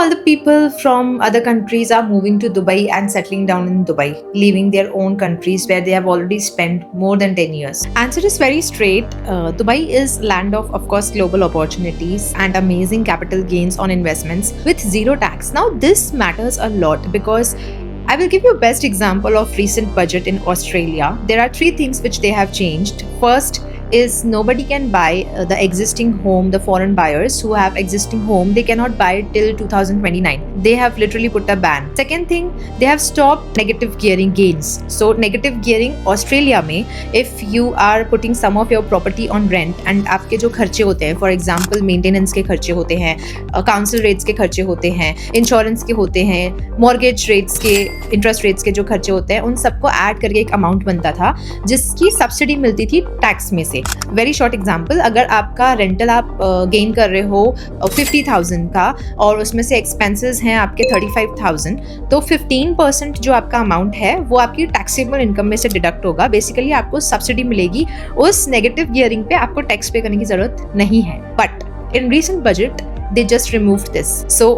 all the people from other countries are moving to Dubai and settling down in Dubai, leaving their own countries where they have already spent more than 10 years? Answer is very straight. Dubai is land of course, global opportunities and amazing capital gains on investments with zero tax. Now, this matters a lot because I will give you a best example of recent budget in Australia. There are three things which they have changed. First is nobody can buy the existing home. The foreign buyers who have existing home, they cannot buy it till 2029. They have literally put a ban. Second thing, they have stopped negative gearing gains. So negative gearing Australia में, if you are putting some of your property on rent and आपके जो खर्चे होते हैं, for example maintenance के खर्चे होते हैं, council rates के खर्चे होते हैं, insurance के होते हैं, mortgage rates के, interest rates के जो खर्चे होते हैं, उन सबको ऐड करके एक अमाउंट बनता था जिसकी सब्सिडी मिलती थी टैक्स में से। वेरी शॉर्ट एग्जाम्पल, अगर आपका रेंटल आप गेन कर रहे हो 50,000 का और उसमें से एक्सपेंसेस हैं आपके 35,000, तो 15% जो आपका अमाउंट है वो आपकी टैक्सेबल इनकम में से डिडक्ट होगा। बेसिकली आपको सब्सिडी मिलेगी, उस नेगेटिव गियरिंग पे आपको टैक्स पे करने की जरूरत नहीं है। But in recent budget they just removed this. So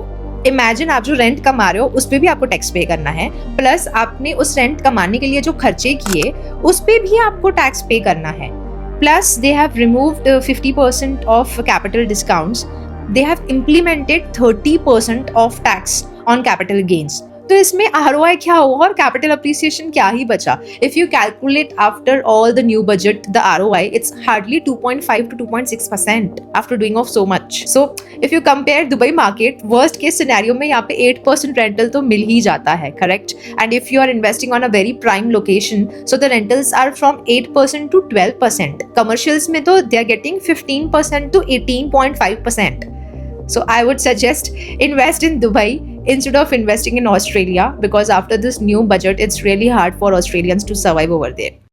imagine आप जो रेंट कमा रहे हो उस पर भी आपको टैक्स पे करना है, प्लस आपने उस रेंट कमाने के लिए जो खर्चे किए उस पर भी आपको टैक्स पे करना है। Plus, they have removed 50% of capital discounts. They have implemented 30% of tax on capital gains. तो इसमें ROI क्या होगा और कैपिटल अप्रिसिएशन क्या ही बचा? If you calculate after all the new budget, the ROI, it's hardly 2.5 to 2.6% after doing off so much. So if you compare Dubai market, worst case scenario में यहाँ पे 8% rental तो मिल ही जाता है, correct? And if you are investing on a very prime location, so the rentals are from 8% to 12%. Commercials में तो they are getting 15% to 18.5%. So I would suggest invest in Dubai instead of investing in Australia, because after this new budget, it's really hard for Australians to survive over there.